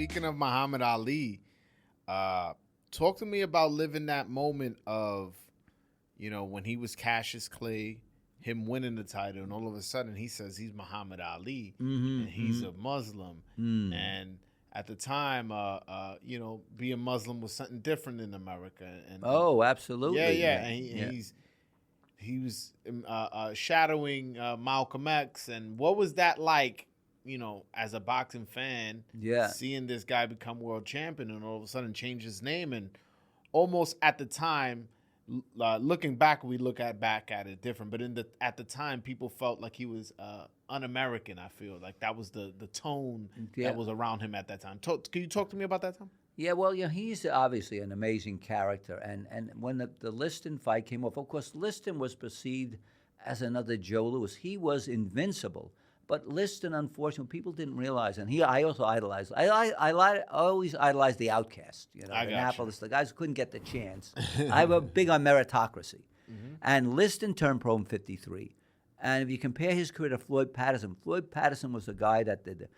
speaking of Muhammad Ali, talk to me about living that moment of, when he was Cassius Clay, him winning the title, and all of a sudden he says he's Muhammad Ali, and he's a Muslim, and at the time, being Muslim was something different in America. And Oh, absolutely. yeah. And he was shadowing Malcolm X, and what was that like? As a boxing fan, seeing this guy become world champion and all of a sudden change his name, and almost at the time, looking back, we look back at it different. But at the time, people felt like he was un-American. I feel like that was the tone that was around him at that time. Can you talk to me about that time? Yeah, well, he's obviously an amazing character. And when the Liston fight came off, of course, Liston was perceived as another Joe Louis. He was invincible. But Liston, unfortunately, people didn't realize, and I also idolized. I always idolized the outcast, the Annapolis, the guys who couldn't get the chance. I was big on meritocracy. And Liston turned pro in '53. And if you compare his career to Floyd Patterson was the guy that did,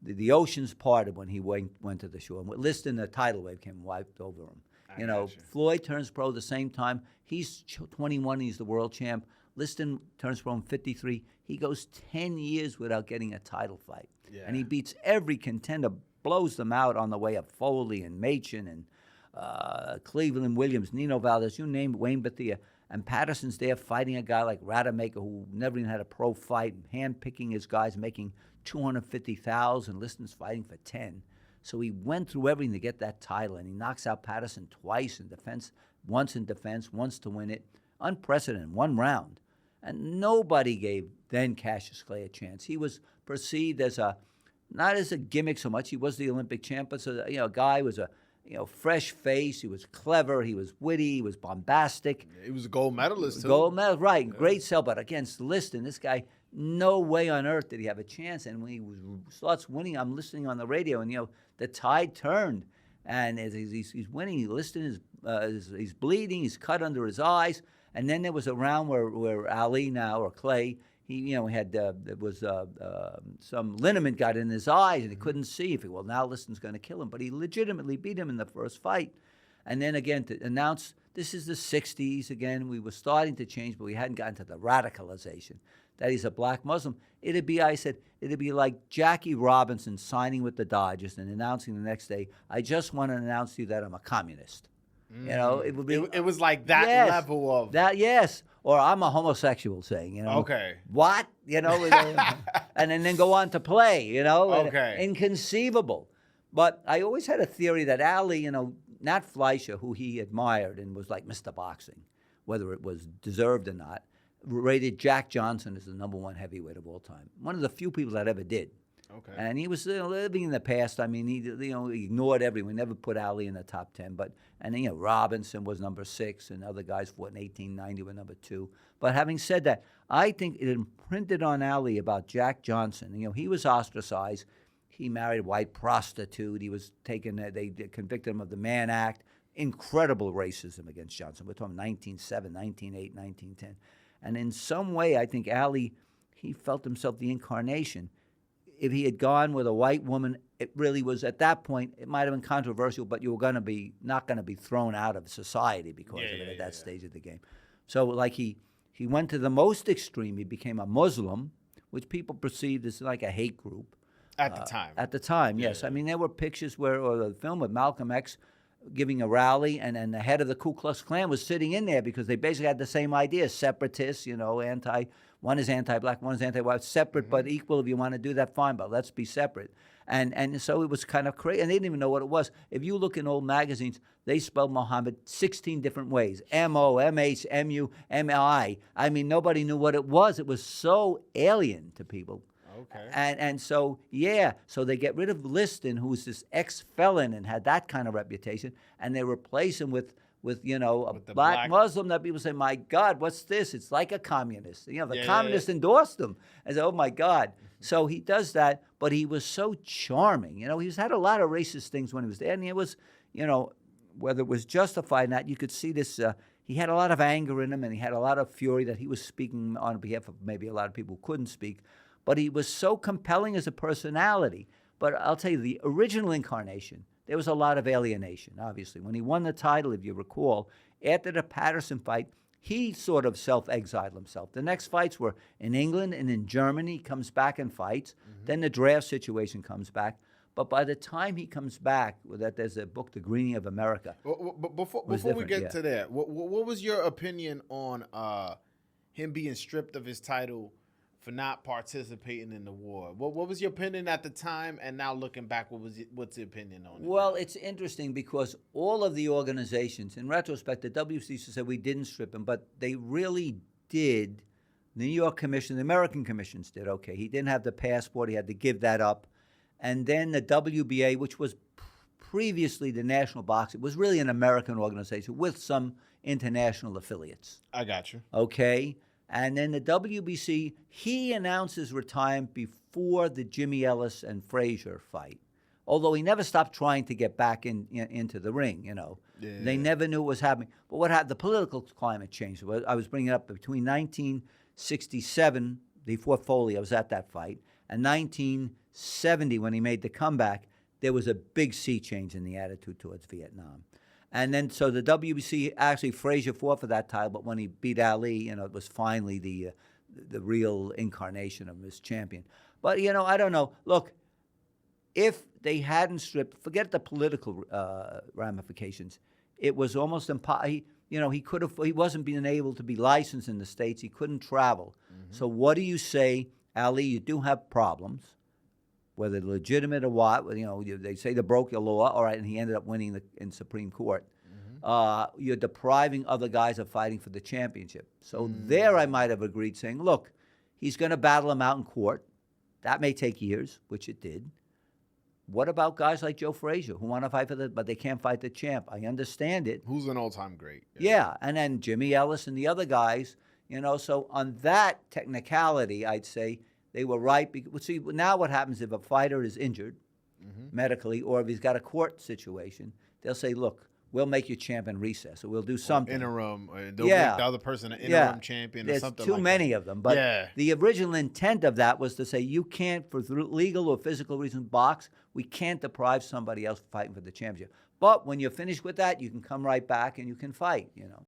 the oceans parted when he went to the shore. And with Liston, the tidal wave came and wiped over him. Floyd turns pro the same time. He's 21. He's the world champ. Liston turns pro in '53. He goes 10 years without getting a title fight. Yeah. And he beats every contender, blows them out on the way of Foley and Machin and Cleveland Williams, Nino Valdez, you name it, Wayne Bethea. And Patterson's there fighting a guy like Rademacher, who never even had a pro fight, handpicking his guys, making $250,000. Liston's fighting for 10. So he went through everything to get that title, and he knocks out Patterson twice in defense, once to win it. Unprecedented, one round. And nobody gave then Cassius Clay a chance. He was perceived as not as a gimmick so much. He was the Olympic champ, but a guy was a fresh face. He was clever. He was witty. He was bombastic. He was a gold medalist too. Gold medal, right? Yeah. Great sell, but against Liston, this guy, no way on earth did he have a chance. And when he starts winning, I'm listening on the radio, and the tide turned, and as he's winning, Liston he's bleeding. He's cut under his eyes. And then there was a round where Ali or Clay, he had there was some liniment got in his eyes and he couldn't see. Now Liston's going to kill him, but he legitimately beat him in the first fight. And then again to announce this is the '60s again. We were starting to change, but we hadn't gotten to the radicalization that he's a black Muslim. It'd be like Jackie Robinson signing with the Dodgers and announcing the next day, "I just want to announce to you that I'm a communist." It would be. It was like that level of that. Yes, or I'm a homosexual, saying, Okay. What, and then go on to play, Okay. Inconceivable. But I always had a theory that Ali, Nat Fleischer, who he admired and was like Mr. Boxing, whether it was deserved or not, rated Jack Johnson as the #1 heavyweight of all time. One of the few people that ever did. Okay. And he was living in the past. I mean, he ignored everyone. Never put Ali in the top 10. But Robinson was number 6, and other guys fought in 1890 were number 2. But having said that, I think it imprinted on Ali about Jack Johnson. He was ostracized. He married a white prostitute. He was taken. They convicted him of the Mann Act. Incredible racism against Johnson. We're talking 1907, 1908, 1910. And in some way, I think Ali, he felt himself the incarnation. If he had gone with a white woman, it really was, at that point, it might have been controversial, but you were not going to be thrown out of society because of it at that stage of the game. So like he went to the most extreme. He became a Muslim, which people perceived as like a hate group. At the time. At the time, yes. I mean, there were pictures or the film with Malcolm X giving a rally, and the head of the Ku Klux Klan was sitting in there because they basically had the same idea, separatists, one is anti-black, one is anti-white, separate but equal. If you want to do that, fine, but let's be separate. And so it was kind of crazy, and they didn't even know what it was. If you look in old magazines, they spelled Muhammad 16 different ways, M-O, M-H, M-U, M-I. I mean, nobody knew what it was. It was so alien to people. Okay. And so they get rid of Liston, who's this ex-felon and had that kind of reputation, and they replace him with a black Muslim that people say, my God, what's this? It's like a communist. The communists endorsed him. I said, oh, my God. So he does that, but he was so charming. He's had a lot of racist things when he was there, and it was, whether it was justified or not, you could see this. He had a lot of anger in him, and he had a lot of fury that he was speaking on behalf of maybe a lot of people who couldn't speak. But he was so compelling as a personality. But I'll tell you, the original incarnation, there was a lot of alienation, obviously. When he won the title, if you recall, after the Patterson fight, he sort of self-exiled himself. The next fights were in England and in Germany. He comes back and fights. Then the draft situation comes back. But by the time he comes back, there's a book, The Greening of America. But before we get to that, what was your opinion on him being stripped of his title for not participating in the war? What was your opinion at the time, and now looking back, what's your opinion on it? Well, it's interesting because all of the organizations, in retrospect, the WCC said we didn't strip him, but they really did. The New York Commission, the American commissions did. Okay, he didn't have the passport; he had to give that up. And then the WBA, which was previously the National Boxing, was really an American organization with some international affiliates. I got you. Okay. And then the WBC, he announced his retirement before the Jimmy Ellis and Frazier fight, although he never stopped trying to get back into the ring, you know. Yeah. They never knew what was happening. But what happened, the political climate changed. I was bringing it up between 1967, before Foley, I was at that fight, and 1970, when he made the comeback, there was a big sea change in the attitude towards Vietnam. And then, so the WBC, actually, Frazier fought for that title, but when he beat Ali, you know, it was finally the real incarnation of his champion. But, you know, I don't know. Look, if they hadn't stripped, forget the political ramifications, it was almost impossible. You know, he wasn't being able to be licensed in the States. He couldn't travel. So what do you say, Ali? You do have problems, whether legitimate or what. You know, they say they broke your law, all right, and he ended up winning in Supreme Court. You're depriving other guys of fighting for the championship. So there I might have agreed, saying, look, he's going to battle him out in court. That may take years, which it did. What about guys like Joe Frazier who want to fight but they can't fight the champ? I understand it. Who's an all-time great. Yeah, and then Jimmy Ellis and the other guys, you know. So on that technicality, I'd say they were right. See, now what happens if a fighter is injured medically, or if he's got a court situation, they'll say, look, we'll make you champ in recess, or we'll do something. Interim. They'll make the other person an interim champion or something like that. There's too many of them. But the original intent of that was to say you can't, for legal or physical reasons, box. We can't deprive somebody else from fighting for the championship. But when you're finished with that, you can come right back and you can fight, you know.